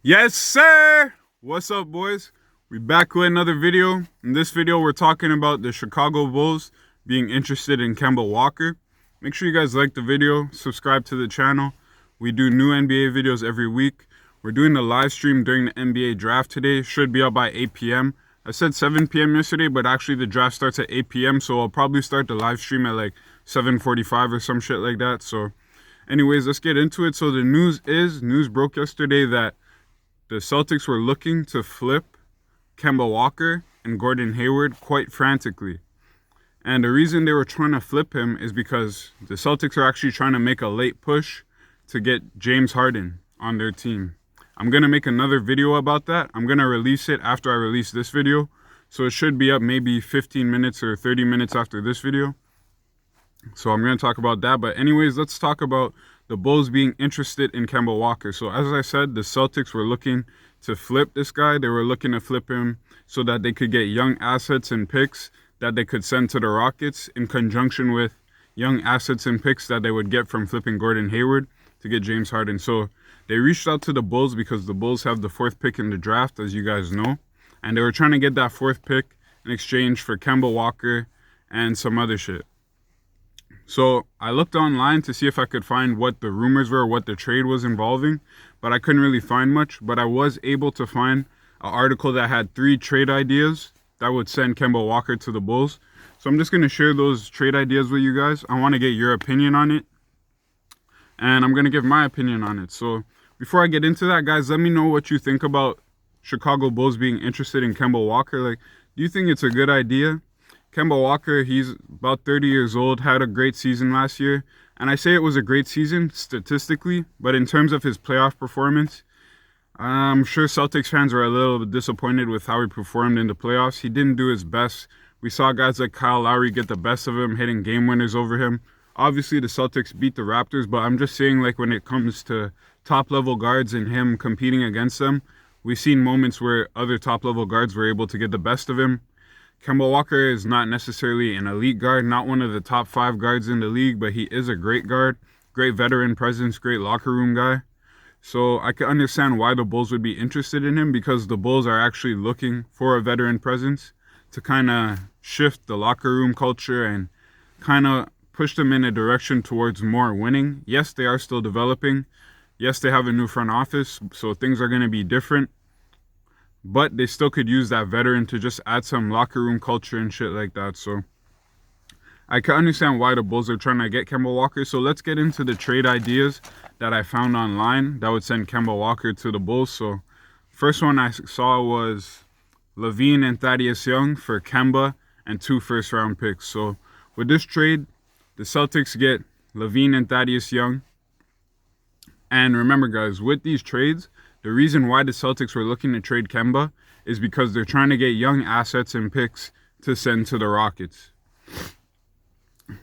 Yes, sir! What's up, boys? We back with another video. In this video, we're talking about the Chicago Bulls being interested in Kemba Walker. Make sure you guys like the video, subscribe to the channel. We do new NBA videos every week. We're doing the live stream during the NBA draft today. Should be up by 8 p.m. I said 7 p.m. yesterday, but actually the draft starts at 8 p.m. So I'll probably start the live stream at like 7:45 or some shit like that. So anyways, let's get into it. So the news broke yesterday that the Celtics were looking to flip Kemba Walker and Gordon Hayward quite frantically. And the reason they were trying to flip him is because the Celtics are actually trying to make a late push to get James Harden on their team. I'm going to make another video about that. I'm going to release it after I release this video. So it should be up maybe 15 minutes or 30 minutes after this video. So I'm going to talk about that. But anyways, let's talk about the Bulls being interested in Kemba Walker. So as I said, the Celtics were looking to flip this guy. They were looking to flip him so that they could get young assets and picks that they could send to the Rockets in conjunction with young assets and picks that they would get from flipping Gordon Hayward to get James Harden. So they reached out to the Bulls because the Bulls have the 4th pick in the draft, as you guys know. And they were trying to get that 4th pick in exchange for Kemba Walker and some other shit. So I looked online to see if I could find what the rumors were, what the trade was involving, but I couldn't really find much. But I was able to find an article that had 3 trade ideas that would send Kemba Walker to the Bulls. So I'm just going to share those trade ideas with you guys. I want to get your opinion on it, and I'm going to give my opinion on it. So before I get into that, guys, let me know what you think about Chicago Bulls being interested in Kemba Walker. Like, do you think it's a good idea? Kemba Walker, he's about 30 years old, had a great season last year. And I say it was a great season statistically, but in terms of his playoff performance, I'm sure Celtics fans were a little bit disappointed with how he performed in the playoffs. He didn't do his best. We saw guys like Kyle Lowry get the best of him, hitting game winners over him. Obviously, the Celtics beat the Raptors, but I'm just saying, like, when it comes to top-level guards and him competing against them, we've seen moments where other top-level guards were able to get the best of him. Kemba Walker is not necessarily an elite guard, not one of the top 5 guards in the league, but he is a great guard, great veteran presence, great locker room guy. So I can understand why the Bulls would be interested in him, because the Bulls are actually looking for a veteran presence to kind of shift the locker room culture and kind of push them in a direction towards more winning. Yes, they are still developing. Yes, they have a new front office, so things are going to be different. But they still could use that veteran to just add some locker room culture and shit like that. So I can understand why the Bulls are trying to get Kemba Walker. So let's get into the trade ideas that I found online that would send Kemba Walker to the Bulls. So first one I saw was LaVine and Thaddeus Young for Kemba and 2 first-round picks. So with this trade, the Celtics get LaVine and Thaddeus Young. And remember, guys, with these trades, the reason why the Celtics were looking to trade Kemba is because they're trying to get young assets and picks to send to the Rockets.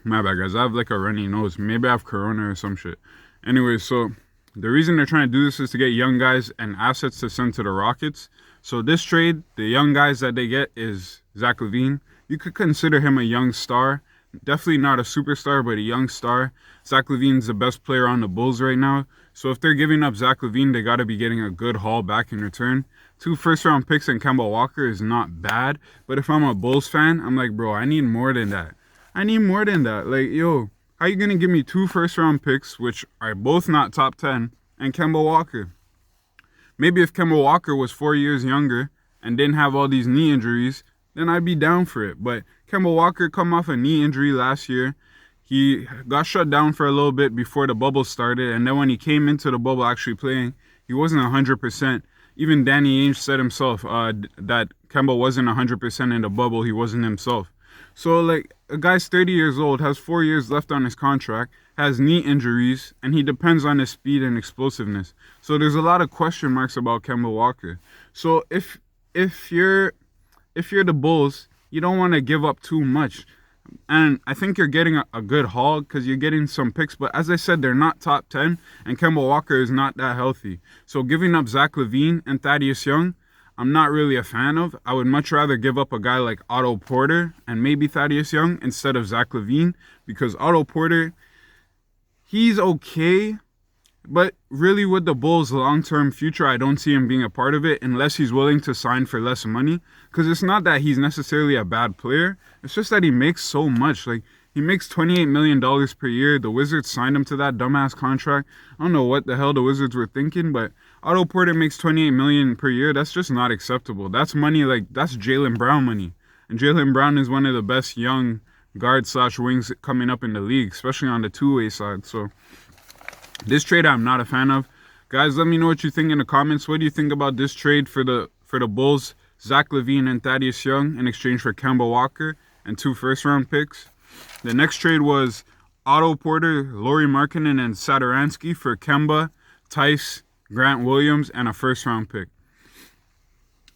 My bad, guys. I have like a runny nose. Maybe I have corona or some shit. Anyway, so the reason they're trying to do this is to get young guys and assets to send to the Rockets. So this trade, the young guys that they get is Zach LaVine. You could consider him a young star. Definitely not a superstar, but a young star. Zach LaVine's the best player on the Bulls right now. So if they're giving up Zach LaVine, they got to be getting a good haul back in return. 2 first-round picks and Kemba Walker is not bad. But if I'm a Bulls fan, I'm like, bro, I need more than that. I need more than that. Like, yo, how you going to give me 2 first-round picks, which are both not top 10, and Kemba Walker? Maybe if Kemba Walker was 4 years younger and didn't have all these knee injuries, then I'd be down for it. But Kemba Walker come off a knee injury last year. He got shut down for a little bit before the bubble started, and then when he came into the bubble actually playing, he wasn't 100%. Even Danny Ainge said himself that Kemba wasn't 100% in the bubble. He wasn't himself. So, like, a guy's 30 years old, has 4 years left on his contract, has knee injuries, and he depends on his speed and explosiveness. So there's a lot of question marks about Kemba Walker. So if you're the Bulls, you don't want to give up too much. And I think you're getting a good haul because you're getting some picks. But as I said, they're not top 10. And Kemba Walker is not that healthy. So giving up Zach LaVine and Thaddeus Young, I'm not really a fan of. I would much rather give up a guy like Otto Porter and maybe Thaddeus Young instead of Zach LaVine. Because Otto Porter, he's okay. But really, with the Bulls' long-term future, I don't see him being a part of it unless he's willing to sign for less money. Because it's not that he's necessarily a bad player. It's just that he makes so much. Like, he makes $28 million per year. The Wizards signed him to that dumbass contract. I don't know what the hell the Wizards were thinking, but Otto Porter makes $28 million per year. That's just not acceptable. That's money, like, that's Jaylen Brown money. And Jaylen Brown is one of the best young guard/wings coming up in the league, especially on the two-way side. So this trade I'm not a fan of. Guys, let me know what you think in the comments. What do you think about this trade for the Bulls? Zach LaVine and Thaddeus Young in exchange for Kemba Walker and 2 first-round picks. The next trade was Otto Porter, Lauri Markkanen, and Satoransky for Kemba, Tice, Grant Williams, and a first-round pick.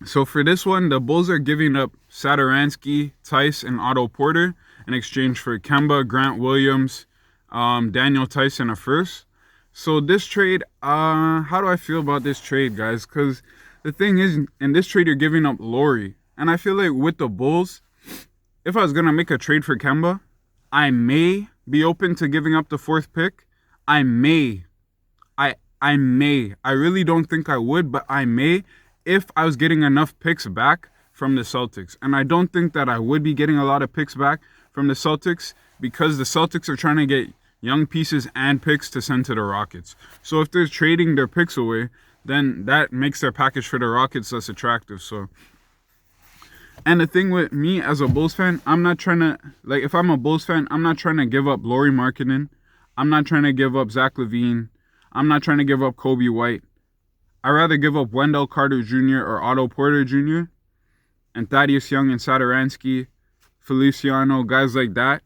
So for this one, the Bulls are giving up Satoransky, Tice, and Otto Porter in exchange for Kemba, Grant Williams, Daniel Tice, and a first. So this trade, how do I feel about this trade, guys? Because the thing is, in this trade, you're giving up Lauri. And I feel like with the Bulls, if I was going to make a trade for Kemba, I may be open to giving up the 4th pick. I may. I really don't think I would, but I may if I was getting enough picks back from the Celtics. And I don't think that I would be getting a lot of picks back from the Celtics because the Celtics are trying to get young pieces and picks to send to the Rockets. So if they're trading their picks away, then that makes their package for the Rockets less attractive. So, and the thing with me as a Bulls fan, I'm not trying to, like, if I'm a Bulls fan, I'm not trying to give up Lauri Markkanen. I'm not trying to give up Zach LaVine. I'm not trying to give up Kobe White. I'd rather give up Wendell Carter Jr. or Otto Porter Jr. and Thaddeus Young and Satoransky, Feliciano, guys like that.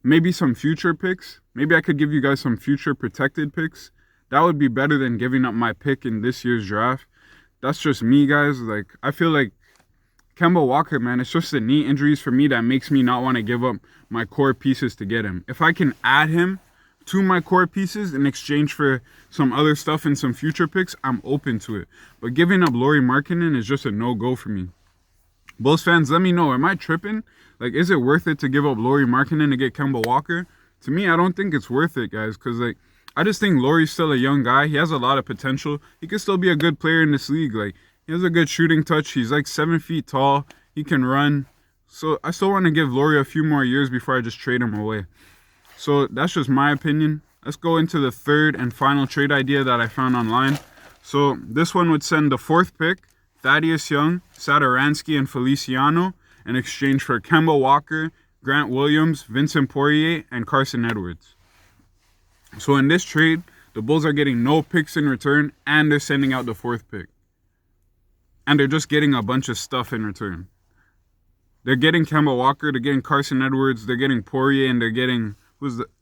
Maybe some future picks. Maybe I could give you guys some future protected picks. That would be better than giving up my pick in this year's draft. That's just me, guys. Like, I feel like Kemba Walker, man, it's just the knee injuries for me that makes me not want to give up my core pieces to get him. If I can add him to my core pieces in exchange for some other stuff and some future picks, I'm open to it. But giving up Lauri Markkanen is just a no-go for me. Bulls fans, let me know. Am I tripping? Like, is it worth it to give up Lauri Markkanen to get Kemba Walker? To me, I don't think it's worth it, guys, because, like, I just think Lauri's still a young guy. He has a lot of potential. He could still be a good player in this league. Like, he has a good shooting touch. He's like 7 feet tall. He can run. So I still want to give Lauri a few more years before I just trade him away. So that's just my opinion. Let's go into the third and final trade idea that I found online. So this one would send the 4th pick, Thaddeus Young, Satoransky, and Feliciano in exchange for Kemba Walker, Grant Williams, Vincent Poirier, and Carson Edwards. So in this trade, the Bulls are getting no picks in return, and they're sending out the 4th pick. And they're just getting a bunch of stuff in return. They're getting Kemba Walker, they're getting Carson Edwards, they're getting Poirier, and they're getting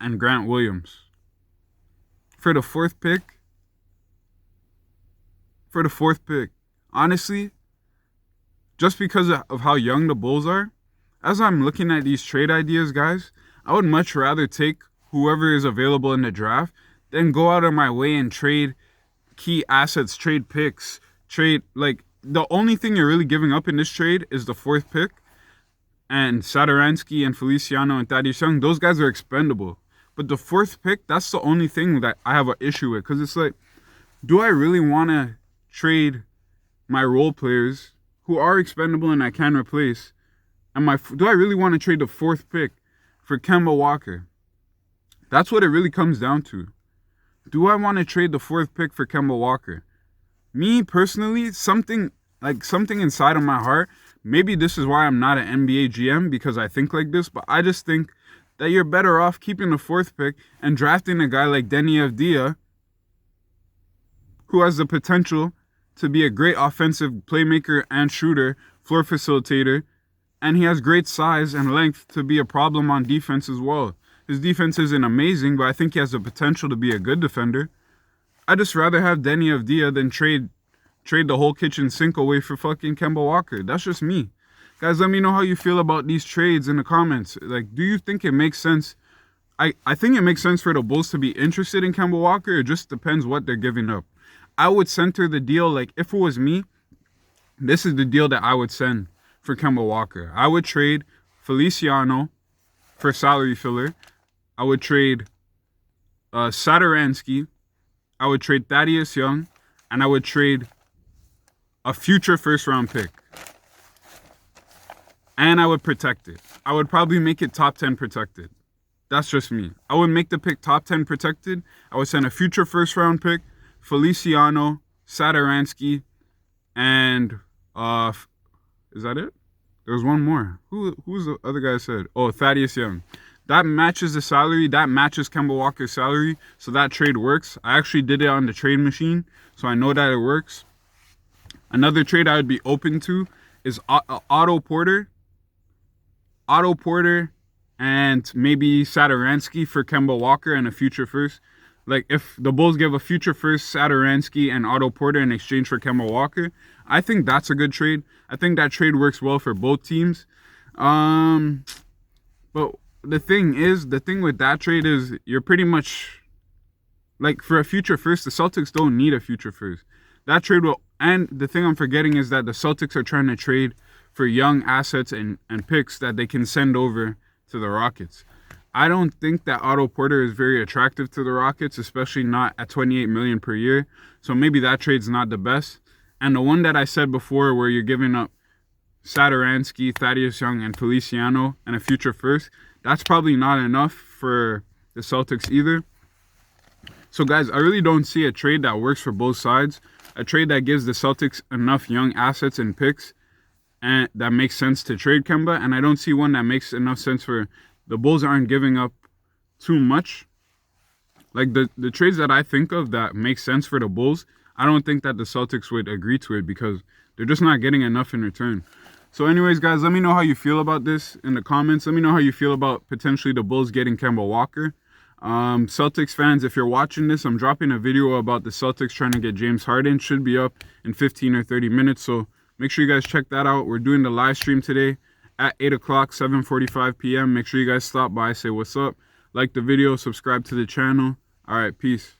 and Grant Williams. For the 4th pick, honestly, just because of how young the Bulls are, as I'm looking at these trade ideas, guys, I would much rather take whoever is available in the draft than go out of my way and trade key assets, trade picks, trade, like, the only thing you're really giving up in this trade is the 4th pick. And Satoransky and Feliciano and Thaddeus Young, those guys are expendable. But the 4th pick, that's the only thing that I have an issue with. Because it's like, do I really want to trade my role players who are expendable and I can replace? And do I really want to trade the 4th pick for Kemba Walker? That's what it really comes down to. Do I want to trade the 4th pick for Kemba Walker? Me, personally, something inside of my heart, maybe this is why I'm not an NBA GM, because I think like this, but I just think that you're better off keeping the 4th pick and drafting a guy like Deni Avdija, who has the potential to be a great offensive playmaker and shooter, floor facilitator, and he has great size and length to be a problem on defense as well. His defense isn't amazing, but I think he has the potential to be a good defender. I'd just rather have Deni Avdija than trade the whole kitchen sink away for fucking Kemba Walker. That's just me. Guys, let me know how you feel about these trades in the comments. Like, do you think it makes sense? I think it makes sense for the Bulls to be interested in Kemba Walker. It just depends what they're giving up. I would center the deal, like, if it was me, this is the deal that I would send for Kemba Walker. I would trade Feliciano for salary filler. I would trade Satoransky, I would trade Thaddeus Young, and I would trade a future first round pick. And I would protect it. I would probably make it top 10 protected. That's just me. I would make the pick top 10 protected. I would send a future first round pick, Feliciano, Satoransky, and is that it? There was one more. Who's the other guy I said? Oh, Thaddeus Young. That matches the salary. That matches Kemba Walker's salary. So that trade works. I actually did it on the trade machine, so I know that it works. Another trade I would be open to is Otto Porter, and maybe Satoransky for Kemba Walker and a future first. Like, if the Bulls give a future first, Satoransky, and Otto Porter in exchange for Kemba Walker, I think that's a good trade. I think that trade works well for both teams. But the thing with that trade is you're pretty much, like, for a future first, the Celtics don't need a future first. That trade will, and the thing I'm forgetting is that the Celtics are trying to trade for young assets and picks that they can send over to the Rockets. I don't think that Otto Porter is very attractive to the Rockets, especially not at $28 million per year. So maybe that trade's not the best. And the one that I said before, where you're giving up Satoransky, Thaddeus Young, and Feliciano and a future first, that's probably not enough for the Celtics either. So guys, I really don't see a trade that works for both sides. A trade that gives the Celtics enough young assets and picks and that makes sense to trade Kemba. And I don't see one that makes enough sense for the Bulls aren't giving up too much. Like the trades that I think of that make sense for the Bulls, I don't think that the Celtics would agree to it because they're just not getting enough in return. So anyways, guys, let me know how you feel about this in the comments. Let me know how you feel about potentially the Bulls getting Kemba Walker. Celtics fans, if you're watching this, I'm dropping a video about the Celtics trying to get James Harden. Should be up in 15 or 30 minutes. So make sure you guys check that out. We're doing the live stream today at 8 o'clock, 7:45 p.m. Make sure you guys stop by, say what's up, like the video, subscribe to the channel. All right, peace.